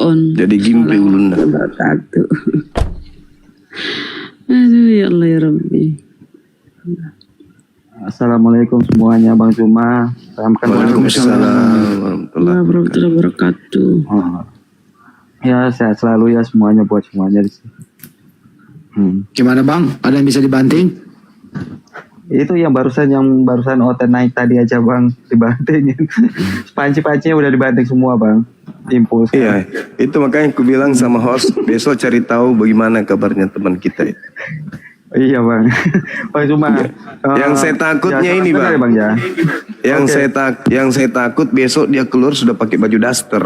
on. Jadi gimpe ulun dah. Wabarakatuh. Aduh ya Allah ya Rabbi. Assalamualaikum semuanya Bang Cuma. Waalaikumsalam warahmatullahi wabarakatuh. Ya sehat selalu ya semuanya buat semuanya di sini. Gimana Bang? Ada yang bisa dibanting? Itu yang barusan Oten naik tadi aja Bang, dibantingin. Panci-pancinya udah dibanting semua Bang. Impuls. Iya, itu makanya aku bilang sama host besok cari tahu bagaimana kabarnya teman kita itu. Iya Bang. Bang Cuma. Yang saya takutnya ya, ini Bang. Ya, Bang ya. Yang saya takut besok dia keluar sudah pakai baju daster.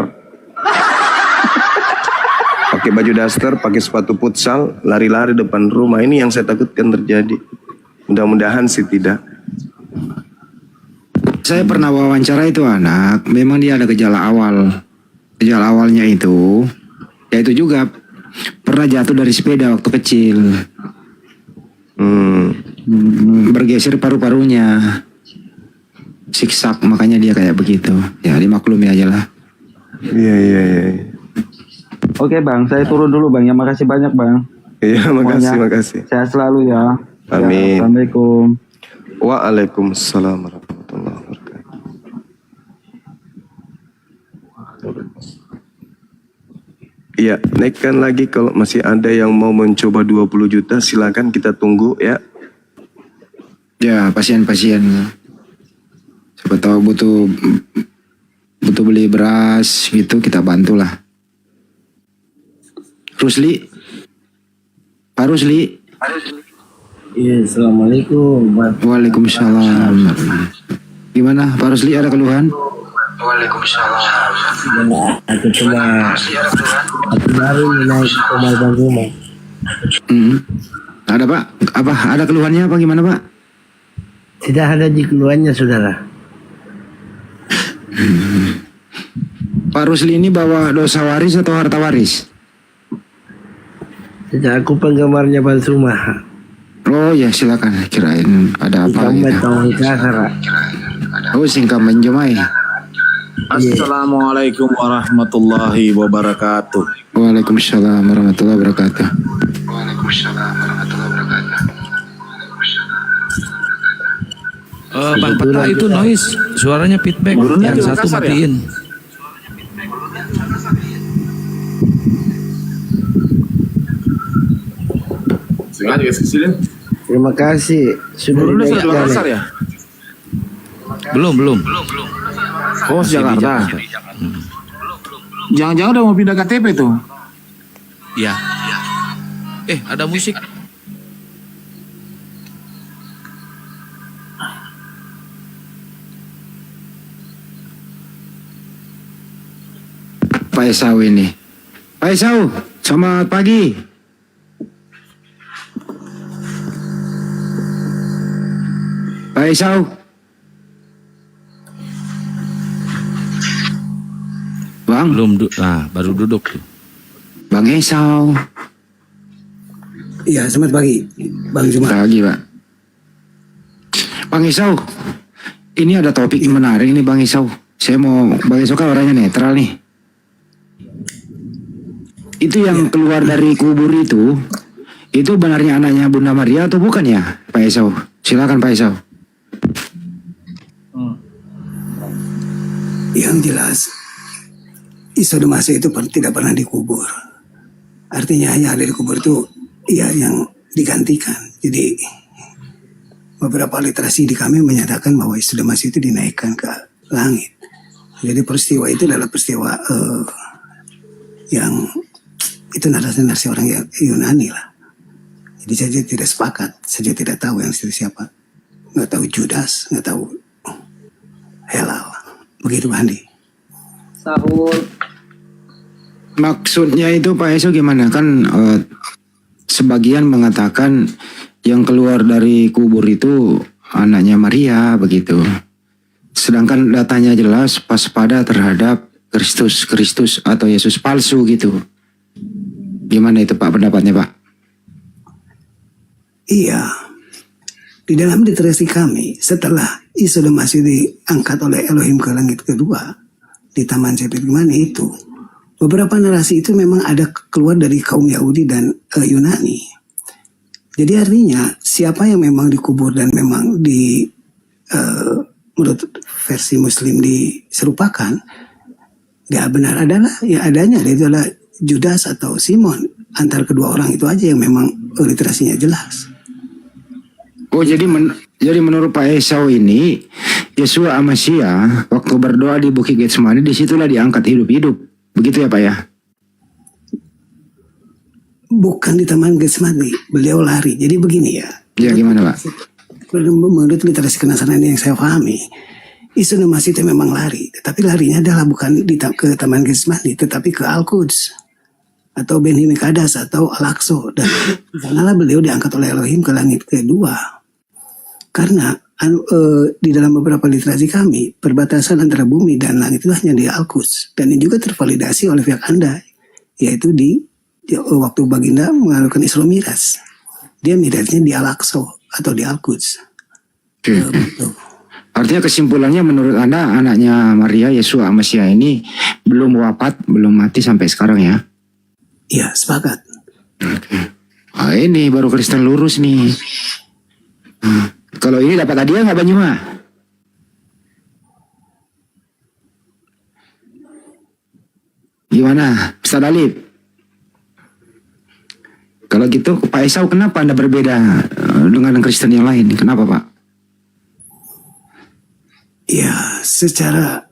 Pakai baju daster, pakai sepatu futsal, lari-lari depan rumah. Ini yang saya takutkan terjadi. Mudah-mudahan sih tidak. Saya pernah wawancara itu anak, memang dia ada gejala awal. Gejala awalnya itu, ya itu juga pernah jatuh dari sepeda waktu kecil. Bergeser paru-parunya, siksak, makanya dia kayak begitu. Ya dimaklumi aja lah. Iya. Oke Bang, saya turun dulu Bang. Ya makasih banyak Bang. Iya, makasih. Sehat selalu ya. Amin. Ya, Assalamualaikum. Waalaikumsalam warahmatullahi wabarakatuh. Iya, naikkan lagi kalau masih ada yang mau mencoba 20 juta silakan kita tunggu ya. Ya pasien-pasien, siapa tahu butuh beli beras gitu, kita bantulah. Rusli, Pak Rusli. Iya, assalamualaikum. Waalaikumsalam. Gimana Pak Rusli, ada keluhan? Aku cuma baru naik ke Bang Cuma. Ada Pak? Apa? Ada keluhannya apa gimana Pak? Tidak ada di keluarnya saudara. Pak Rusli ini bawa dosa waris atau harta waris? Tidak, aku penggemarnya Bang Cuma. Oh ya silakan, kirain ada apa gitu. Oh singkat menjemai. Assalamualaikum warahmatullahi wabarakatuh. Waalaikumsalam warahmatullahi wabarakatuh. Bang Peta itu noise, suaranya feedback. Yang satu matiin. Terima kasih. Sudah Makassar ya? Belum. Oh, Jakarta. Jangan-jangan udah mau pindah KTP tuh? Ya. Ada musik. Pak Esau ini. Pak Esau, selamat pagi. Pak Esau. Bang. Baru duduk tuh. Bang Esau. Iya, selamat pagi Bang Cuma. Pagi Pak. Bang Esau, ini ada topik yang menarik ini Bang Esau. Bang Esau kan orangnya netral nih. Itu yang keluar dari kubur itu benarnya anaknya Bunda Maria atau bukan ya Pak Esau? Silakan Pak Esau. Yang jelas Isa Demasi itu tidak pernah dikubur. Artinya hanya ada di kubur itu yang digantikan. Jadi beberapa literasi di kami menyatakan bahwa Isa Demasi itu dinaikkan ke langit. Jadi peristiwa itu adalah peristiwa yang itu narasi orang Yunani lah. Jadi saya tidak sepakat, saya tidak tahu yang itu siapa. Nggak tahu Judas, nggak tahu Helal. Begitu Pak Andi. Maksudnya itu Pak Esau gimana? Kan sebagian mengatakan yang keluar dari kubur itu anaknya Maria begitu. Sedangkan datanya jelas waspada terhadap Kristus atau Yesus palsu gitu. Gimana itu Pak pendapatnya Pak? Iya. Di dalam literasi kami, setelah Isa Demasi diangkat oleh Elohim ke langit kedua, di Taman Setirgimani itu, beberapa narasi itu memang ada keluar dari kaum Yahudi dan Yunani. Jadi artinya siapa yang memang dikubur dan memang menurut versi Muslim diserupakan, ya benar adalah ya adanya itu adalah Judas atau Simon. Antara kedua orang itu aja yang memang literasinya jelas. Oh jadi menurut Pak Esau ini Yesua Amasya waktu berdoa di Bukit Getsemani disitulah diangkat hidup-hidup. Begitu ya Pak ya? Bukan di Taman Getsemani, beliau lari. Jadi begini ya. Ya gimana Pak? Menurut literasi kenasaran yang saya pahami, Isa Masih itu memang lari. Tetapi larinya adalah bukan ke Taman Getsemani, tetapi ke Al-Quds. Atau Ben Himikadas atau Al-Aqsa. Dan sanalah beliau diangkat oleh Elohim ke langit kedua. Karena di dalam beberapa literasi kami, perbatasan antara bumi dan langit itu hanya di Al-Quds. Dan ini juga tervalidasi oleh pihak Anda, yaitu di waktu Baginda mengalukan Isra Mi'raj. Dia Mi'rajnya di Al-Aqsa atau di Al-Quds. Artinya kesimpulannya menurut Anda anaknya Maria Yesua Amasya ini belum wafat, belum mati sampai sekarang ya? Iya, sepakat. Ah, ini baru Kristen lurus nih. Kalau ini dapat hadiah nggak Banyuma? Gimana, Ustaz Alif? Kalau gitu, Pak Esau kenapa Anda berbeda dengan Kristen yang lain? Kenapa Pak? Ya, secara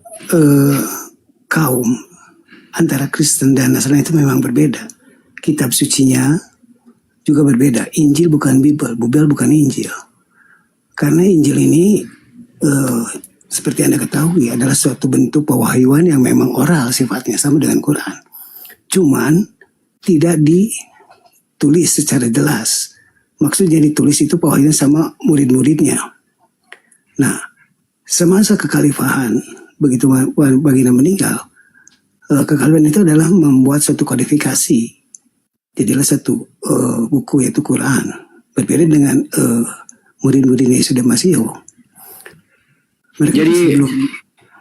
kaum antara Kristen dan Nasrani itu memang berbeda. Kitab sucinya juga berbeda. Injil bukan Bible, Bible bukan Injil. Karena Injil ini seperti Anda ketahui adalah suatu bentuk pewahyuan yang memang oral sifatnya sama dengan Quran. Cuman tidak ditulis secara jelas. Maksudnya ditulis itu pewahyuan sama murid-muridnya. Nah, semasa kekhalifahan begitu Baginda meninggal, kekhalifahan itu adalah membuat suatu kodifikasi. Jadilah satu buku yaitu Quran. Berbeda dengan murid-muridnya sudah Masih. Mereka sebelum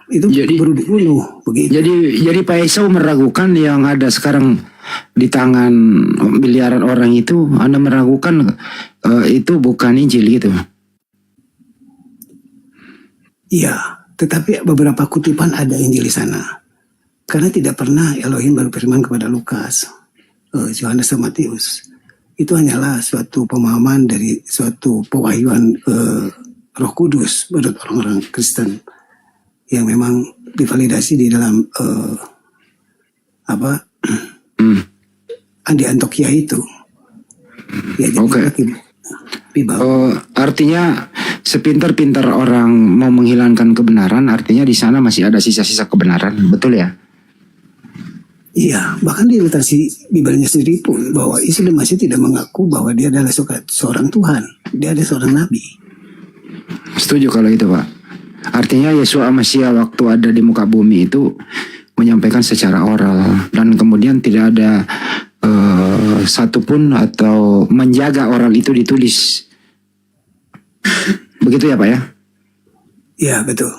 itu baru dibunuh begitu. Jadi Pak Esau meragukan yang ada sekarang di tangan miliaran orang itu, Anda meragukan itu bukan Injil gitu. Iya, tetapi beberapa kutipan ada Injil di sana. Karena tidak pernah Elohim berfirman kepada Lukas, Yohanes dan Matius. Itu hanyalah suatu pemahaman dari suatu pewahyuan Roh Kudus menurut orang-orang Kristen yang memang divalidasi di dalam di Antioquia itu. Ya, jadi artinya sepintar-pintar orang mau menghilangkan kebenaran, artinya di sana masih ada sisa-sisa kebenaran, betul ya? Iya, bahkan di literasi Bibelnya sendiri pun bahwa Isa masih tidak mengaku bahwa dia adalah seorang Tuhan, dia adalah seorang nabi. Setuju kalau itu Pak. Artinya Yesua Amasya waktu ada di muka bumi itu menyampaikan secara oral dan kemudian tidak ada satupun atau menjaga oral itu ditulis. Begitu ya Pak ya? Iya betul.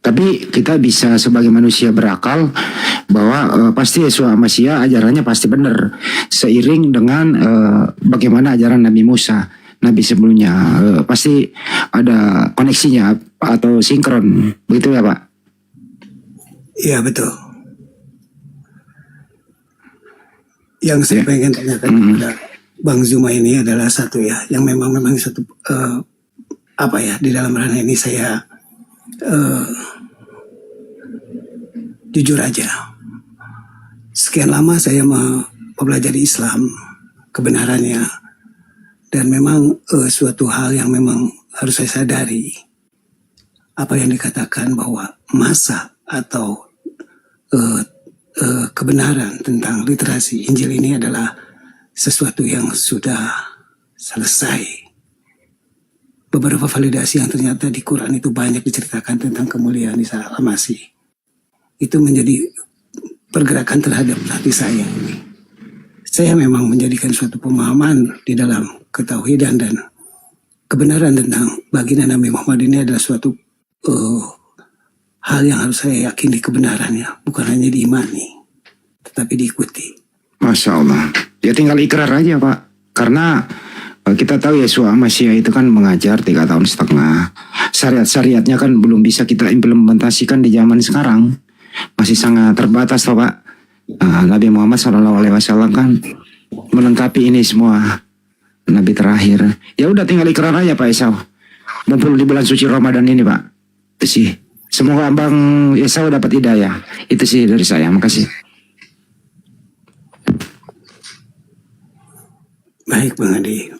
Tapi kita bisa sebagai manusia berakal bahwa pasti Yesua Amasya ajarannya pasti benar seiring dengan bagaimana ajaran Nabi Musa, Nabi sebelumnya, pasti ada koneksinya atau sinkron, begitu ya Pak? Iya betul. Yang saya pengen tanyakan kepada Bang Zuma ini adalah satu ya, yang memang satu di dalam ranah ini saya jujur aja. Sekian lama saya mempelajari Islam, kebenarannya, dan memang suatu hal yang memang harus saya sadari, apa yang dikatakan bahwa masa atau kebenaran tentang literasi Injil ini adalah sesuatu yang sudah selesai. Beberapa validasi yang ternyata di Quran itu banyak diceritakan tentang kemuliaan Isa Al-Masih. Itu menjadi pergerakan terhadap hati saya ini. Saya memang menjadikan suatu pemahaman di dalam ketauhidan dan kebenaran tentang baginda Nabi Muhammad ini adalah suatu hal yang harus saya yakini kebenarannya, bukan hanya diimani, tetapi diikuti. Masya Allah. Ya tinggal ikrar aja Pak. Karena kita tahu Yeshua Masya itu kan mengajar 3,5 tahun. Syariat-syariatnya kan belum bisa kita implementasikan di zaman sekarang. Masih sangat terbatas toh Pak. Nabi Muhammad SAW kan melengkapi ini semua. Nabi terakhir. Ya udah tinggal ikrar aja Pak Esau. Mumpung di bulan suci Ramadan ini Pak. Itu sih. Semoga Abang Esau dapat hidayah. Itu sih dari saya. Makasih. Baik Bang Adi.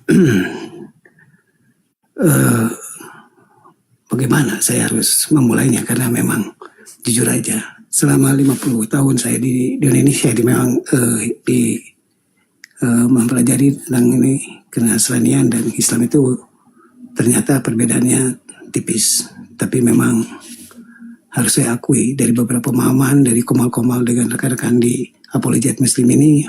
Bagaimana saya harus memulainya, karena memang jujur aja selama 50 tahun saya di Indonesia mempelajari tentang ini kenasranian dan Islam itu ternyata perbedaannya tipis. Tapi memang harus saya akui dari beberapa pemahaman dari komal-komal dengan rekan-rekan di apologet Muslim ini,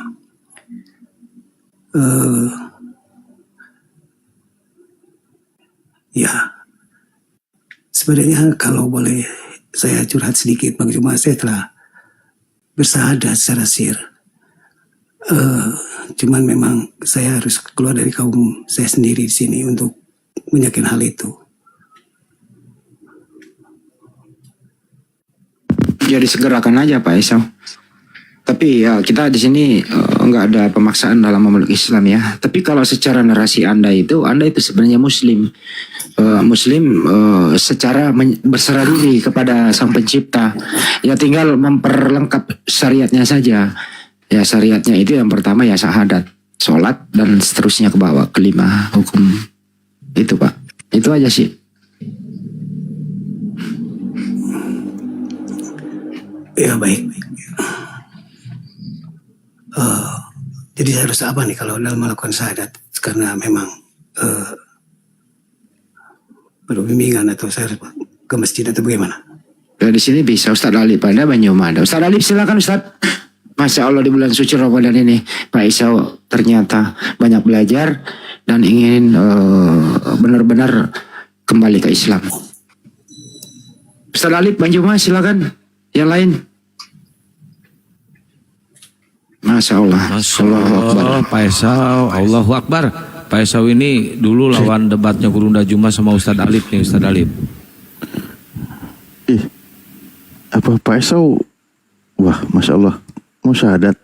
ya sebenarnya kalau boleh saya curhat sedikit Bang Juma, saya telah bersahadat secara sir. Cuman memang saya harus keluar dari kaum saya sendiri di sini untuk menyakin hal itu. Jadi segerakan aja Pak Esau. Tapi ya kita di sini nggak ada pemaksaan dalam memeluk Islam ya. Tapi kalau secara narasi Anda itu sebenarnya Muslim. Secara berserah diri kepada Sang Pencipta. Ya tinggal memperlengkap syariatnya saja. Ya syariatnya itu yang pertama ya syahadat, sholat dan seterusnya ke bawah, kelima hukum. Itu Pak. Itu aja sih. Ya baik. Jadi saya harus apa nih kalau dalam melakukan syahadat? Karena memang berbimbingan, atau saya harus ke masjid atau bagaimana? Ya, di sini bisa Ustadz Alif pada Banyumada. Ustadz Alif silakan Ustadz. Masya Allah di bulan suci Ramadan ini Pak Isau ternyata banyak belajar dan ingin benar-benar kembali ke Islam. Ustadz Alif Banyumada silakan. Yang lain. Masya Allah. Pak Esau, Allahu Akbar. Pak Esau ini dulu lawan debatnya Gurunda Juma sama Ustadz Alif nih, Ustadz Alif. Apa Pak Esau? Wah, Masya Allah. Mau syahadat?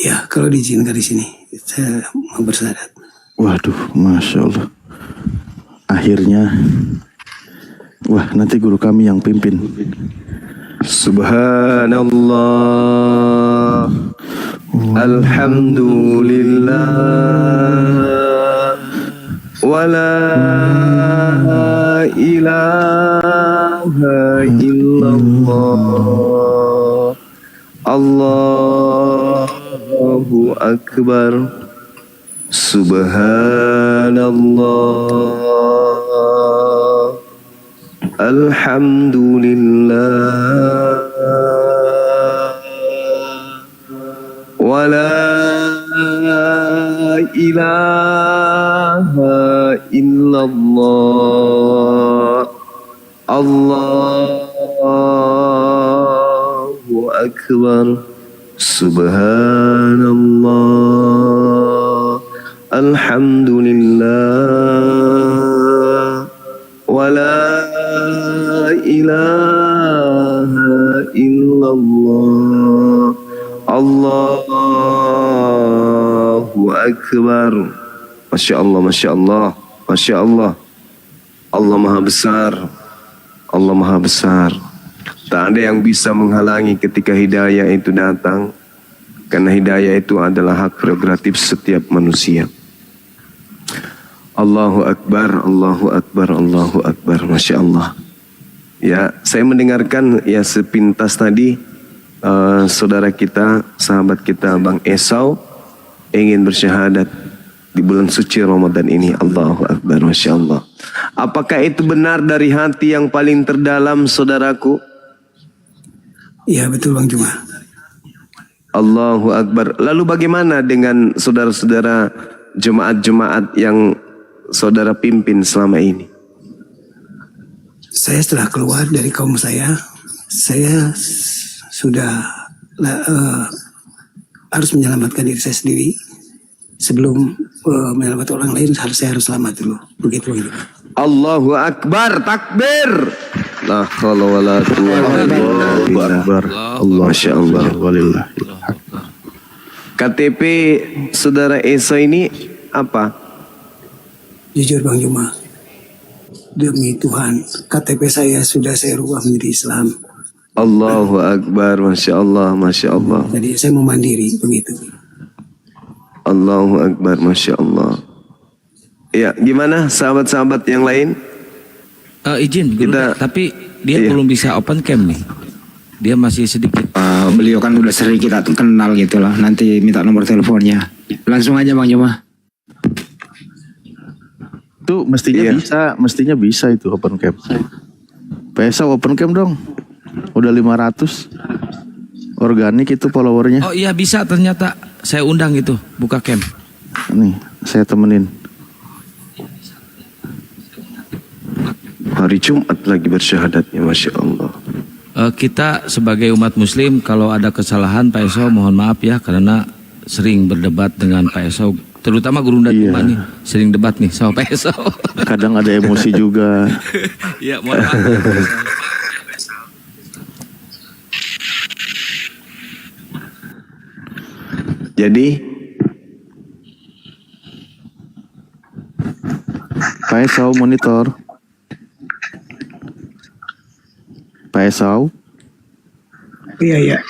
Ya, kalau diizinkan di sini, saya mau bersyahadat. Waduh, Masya Allah. Akhirnya, wah nanti guru kami yang pimpin. Subhanallah, alhamdulillah, wa la ilaha illallah, Allahu Akbar, Subhanallah, alhamdulillah, wa la ilaha illallah, Allahu Akbar, Subhanallah, alhamdulillah, wa la ilaha illallah, Allahu Akbar. Masya Allah, Masya Allah, Masya Allah. Allah Maha Besar, Allah Maha Besar. Tak ada yang bisa menghalangi ketika hidayah itu datang, karena hidayah itu adalah hak prerogatif setiap manusia. Allahu Akbar, Allahu Akbar, Allahu Akbar. Masya Allah. Ya, saya mendengarkan ya sepintas tadi saudara kita, sahabat kita Bang Esau ingin bersyahadat di bulan suci Ramadan ini. Allahu Akbar, Masya Allah. Apakah itu benar dari hati yang paling terdalam, saudaraku? Ya betul Bang Juma. Allahu Akbar. Lalu bagaimana dengan saudara-saudara jemaat-jemaat yang saudara pimpin selama ini? saya setelah keluar dari kaum saya sudah harus menyelamatkan diri saya sendiri. Sebelum menyelamatkan orang lain, saya harus selamat dulu. Begitu. Allahu Akbar, takbir. La haula wala quwwata illa billah. Masya Allah. Walillah. KTP saudara Esa ini apa? Jujur Bang Juma, demi Tuhan, KTP saya sudah saya rubah menjadi Islam. Allahu Akbar, Masya Allah, Masya Allah. Jadi saya mau mandiri, begitu. Allahu Akbar, Masya Allah. Ya, gimana sahabat-sahabat yang lain? Izin, Gurunda, tapi dia Iya. belum bisa open cam nih. Dia masih sedikit. Beliau kan udah sering kita kenal gitu lah. Nanti minta nomor teleponnya. Langsung aja Bang Juma. Itu mestinya bisa itu open cam. PSA open cam dong. Udah 500 organik itu followernya. Oh iya bisa ternyata. Saya undang itu, buka cam. Nih, saya temenin. Hari Jumat lagi bersyahadatnya, Masya Allah. Kita sebagai umat muslim kalau ada kesalahan Pak Esau mohon maaf ya karena sering berdebat dengan Pak Esau, terutama Gurunda Juma nih sering debat nih sama Pak Esau. Kadang ada emosi juga. Iya mohon maaf. Jadi Pak Esau monitor. Pak Esau. Iya.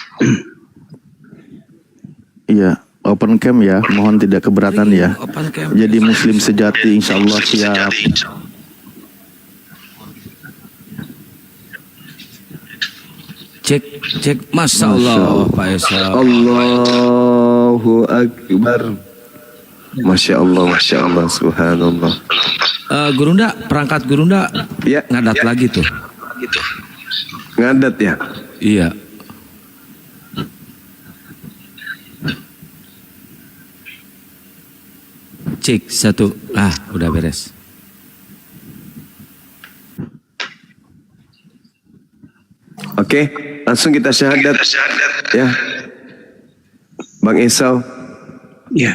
Iya, open cam ya. Mohon tidak keberatan ya. Open cam. Jadi muslim sejati insya Allah siap. Cek Masya Allah Pak Esau. Allahu Akbar. Masya Allah, Masya Allah, Subhanallah. Gurunda, perangkat Gurunda Ya, ngadat lagi tuh. ngadat ya. Iya. Cek satu. Udah beres. Oke, langsung kita syahadat. Ya, Bang Esau, Ya.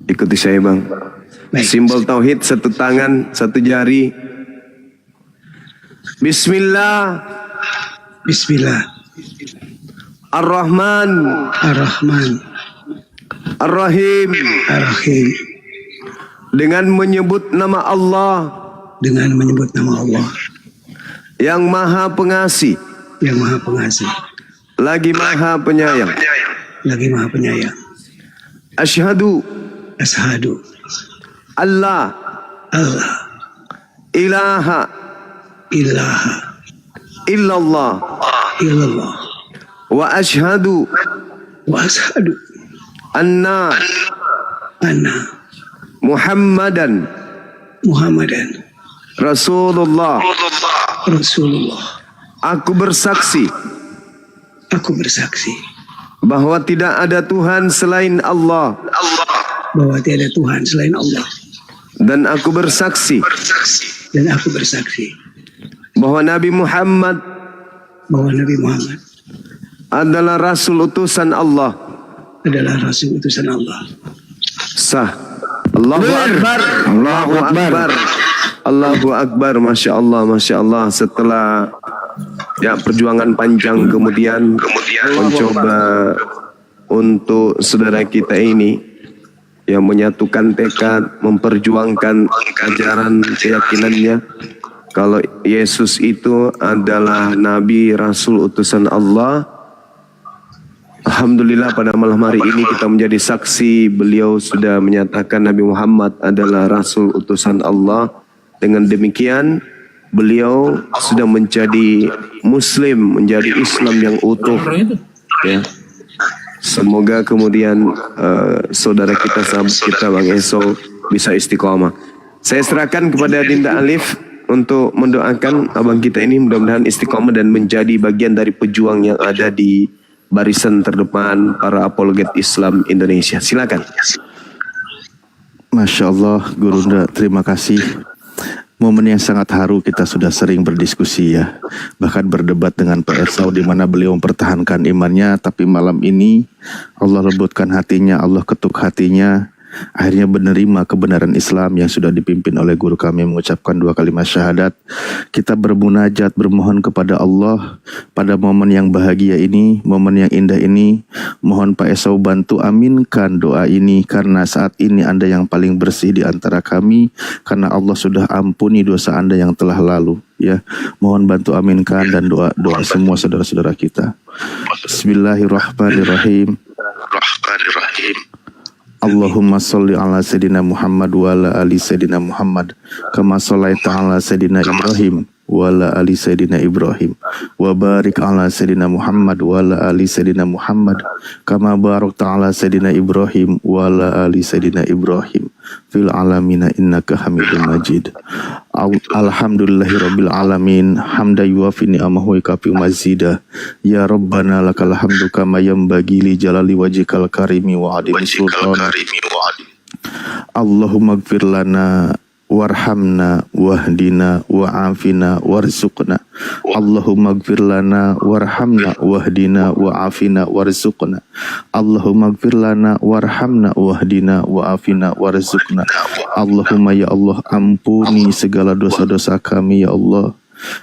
ikuti saya Bang. Baik. Simbol tauhid, satu tangan, satu jari. Bismillah. Bismillah. Ar-Rahman. Ar-Rahman. Ar-Rahim. Ar-Rahim. Dengan menyebut nama Allah Dengan menyebut nama Allah yang Maha Pengasih, yang Maha Pengasih, lagi Maha Penyayang. lagi Maha Penyayang. Asyhadu Ashadu Allah Allah ilaha ilaha illallah illallah wa asyhadu wa ashadu anna anna Muhammadan Muhammadan Rasulullah. Rasulullah. Aku bersaksi Aku bersaksi bahwa tidak ada Tuhan selain Allah, bahwa tiada Tuhan selain Allah, dan aku bersaksi dan aku bersaksi bahwa Nabi Muhammad bahwa Nabi Muhammad adalah Rasul utusan Allah. adalah Rasul utusan Allah. Sah. Allahu Akbar. Allahu Akbar. Allahu Akbar. Masya Allah, Masya Allah. Setelah perjuangan panjang kemudian mencoba untuk saudara kita ini yang menyatukan tekad, memperjuangkan ajaran keyakinannya kalau Yesus itu adalah Nabi Rasul utusan Allah. Alhamdulillah pada malam hari ini kita menjadi saksi beliau sudah menyatakan Nabi Muhammad adalah Rasul utusan Allah. Dengan demikian beliau sudah menjadi Muslim, menjadi Islam yang utuh. Ya. Semoga kemudian saudara kita, sahabat kita Bang Esau bisa istiqomah. Saya serahkan kepada Dinda Alif untuk mendoakan abang kita ini mudah-mudahan istiqomah dan menjadi bagian dari pejuang yang ada di barisan terdepan para apologet Islam Indonesia. Silakan. Masya Allah, Gurunda, terima kasih. Momen yang sangat haru, kita sudah sering berdiskusi ya, bahkan berdebat dengan Pak Esau di mana beliau mempertahankan imannya, tapi malam ini Allah lembutkan hatinya, Allah ketuk hatinya, akhirnya menerima kebenaran Islam yang sudah dipimpin oleh guru kami mengucapkan 2 kalimat syahadat. Kita bermunajat, bermohon kepada Allah pada momen yang bahagia ini, momen yang indah ini. Mohon Pak Esau bantu aminkan doa ini, karena saat ini Anda yang paling bersih di antara kami, karena Allah sudah ampuni dosa Anda yang telah lalu. Ya, mohon bantu aminkan dan doa semua saudara-saudara kita. Bismillahirrahmanirrahim. Allahumma sholli ala Sayyidina Muhammad wa ala ali Sayyidina Muhammad kama shallaita ala Sayyidina Ibrahim wa ala ali Sayyidina Ibrahim wa barik ala Sayyidina Muhammad wa ala ali Sayyidina Muhammad kama barakta ala Sayyidina Ibrahim wa ala ali Sayyidina Ibrahim fil alamina innaka Hamidum Majid. Alhamdulillahirabbil alamin, hamda yuwafi ni'amahu wa yukafi mazida. Ya Rabbana lakal hamdu kama yanbaghi li jalali wajhikal karimi wa adimi sultan. Allahumma ighfir lana warhamna wahdina wa'afina warzuqna. Allahumma ighfir lana warhamna wahdina wa'afina warzuqna. Allahumma ighfir lana warhamna wahdina wa'afina warzuqna. Allahumma ya Allah, ampuni segala dosa-dosa kami ya Allah,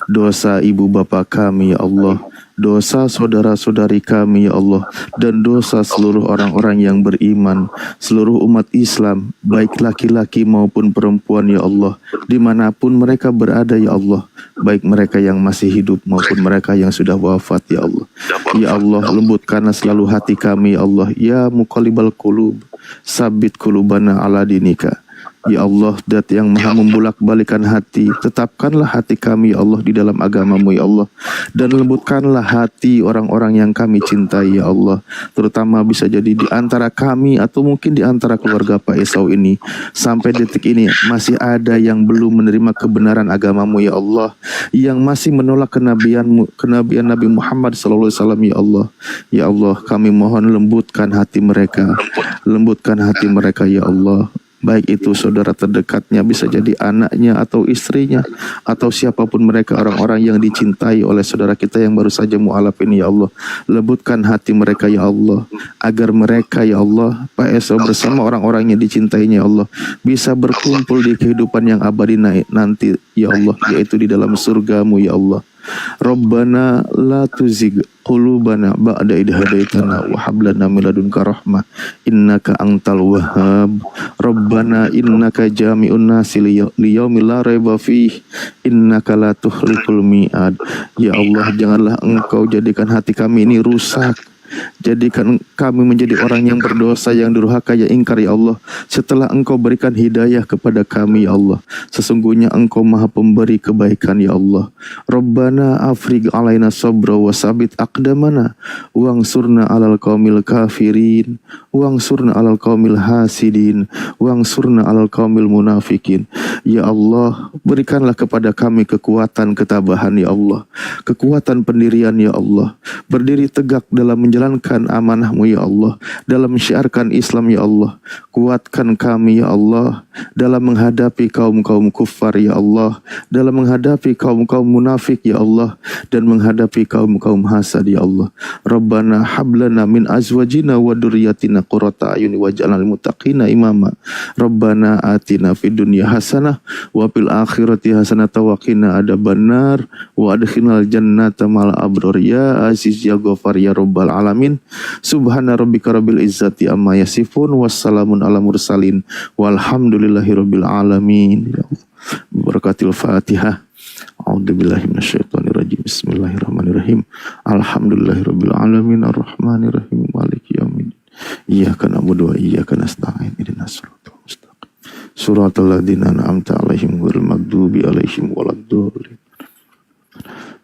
dosa ibu bapa kami ya Allah, dosa saudara-saudari kami ya Allah, dan dosa seluruh orang-orang yang beriman, seluruh umat Islam, baik laki-laki maupun perempuan ya Allah, dimanapun mereka berada ya Allah, baik mereka yang masih hidup maupun mereka yang sudah wafat ya Allah. Ya Allah, lembutkanlah selalu hati kami ya Allah. Ya muqallibal qulub, sabit qulubana ala dinika. Ya Allah, Dat yang maha membulak-balikan hati, tetapkanlah hati kami ya Allah di dalam agamamu ya Allah, dan lembutkanlah hati orang-orang yang kami cintai ya Allah, terutama bisa jadi di antara kami atau mungkin di antara keluarga Pak Esau ini sampai detik ini masih ada yang belum menerima kebenaran agamamu ya Allah, yang masih menolak kenabian Nabi Muhammad SAW ya Allah. Ya Allah, kami mohon lembutkan hati mereka, lembutkan hati mereka ya Allah. Baik itu saudara terdekatnya, bisa jadi anaknya atau istrinya atau siapapun mereka, orang-orang yang dicintai oleh saudara kita yang baru saja mu'alaf ini ya Allah. Lembutkan hati mereka ya Allah, agar mereka ya Allah, Pak Esau bersama orang-orang yang dicintainya ya Allah, bisa berkumpul di kehidupan yang abadi nanti ya Allah, yaitu di dalam surgamu ya Allah. Rabbana la tuzigh qulubana ba'da idh hadaitana wa hab lana min ladunka rahmah innaka antal wahhab. Rabbana innaka jami'un nasi liyaumil la raiba fihi innaka la tukhliqul mi'ad. Ya Allah, janganlah Engkau jadikan hati kami ini rusak, jadikan kami menjadi orang yang berdosa, yang durhaka, yang ingkar ya Allah, setelah Engkau berikan hidayah kepada kami ya Allah. Sesungguhnya Engkau maha pemberi kebaikan ya Allah. Rabbana afrigh alaina sabra wa sabit aqdamana wangsurna alal qaumil kafirin wangsurna alal qaumil hasidin wangsurna alal qaumil munafikin. Ya Allah, berikanlah kepada kami kekuatan ketabahan ya Allah, kekuatan pendirian ya Allah, berdiri tegak dalam menjalankan amanah-Mu ya Allah, dalam syiarkan Islam ya Allah. Kuatkan kami ya Allah dalam menghadapi kaum-kaum kufar ya Allah, dalam menghadapi kaum-kaum munafik ya Allah, dan menghadapi kaum-kaum hasad ya Allah. Rabbana hablana min azwajina wa dzurriyyatina qurrata a'yun waj'alna lil muttaqina imama. Rabbana atina fid dunya hasanah wa fil akhirati hasanah wa qina adzabannar wa adkhilnal jannata ma'al abrar ya aziz ya ghafar ya rabbal alamin. Subhana rabbika rabbil izzati amma yasifun wassalamun ala mursalin walhamdulillahi rabbil alamin. Ya Allah, berakatil Fatihah. A'udzubillahi minasyaitonir rajim. Bismillahirrahmanirrahim. Alhamdulillahirabbil alamin arrahmanirrahim maliki yaumiddin. Iyyaka na'budu wa iyyaka nasta'in. Ihdinas siratal mustaqim. Siratal ladzina an'amta 'alaihim ghairil maghdubi 'alaihim waladdallin.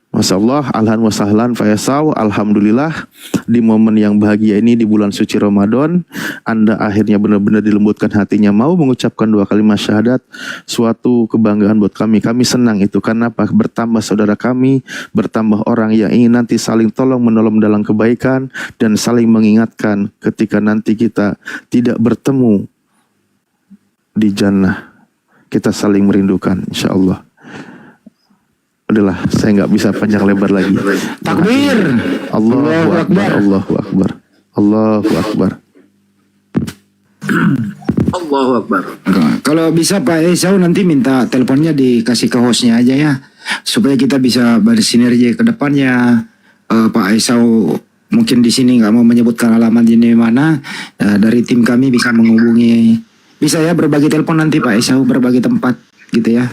Masya Allah, alhan wa sahlan Pak Esau. Alhamdulillah, di momen yang bahagia ini di bulan suci Ramadan, Anda akhirnya benar-benar dilembutkan hatinya mau mengucapkan 2 kalimat syahadat. Suatu kebanggaan buat kami. Kami senang itu karena apa? Bertambah saudara kami, bertambah orang yang ingin nanti saling tolong menolong dalam kebaikan dan saling mengingatkan ketika nanti kita tidak bertemu di jannah, kita saling merindukan insyaallah. Udahlah, saya nggak bisa panjang lebar lagi. Takbir. Allahu Akbar, Allahu Akbar, Allahu Akbar. Allahu Akbar. Kalau bisa Pak Esau nanti minta teleponnya dikasih ke hostnya aja ya, supaya kita bisa bersinergi ke depannya. Pak Esau mungkin di sini nggak mau menyebutkan alamat di mana, dari tim kami bisa menghubungi, bisa ya berbagi telepon nanti Pak Esau, berbagi tempat gitu ya.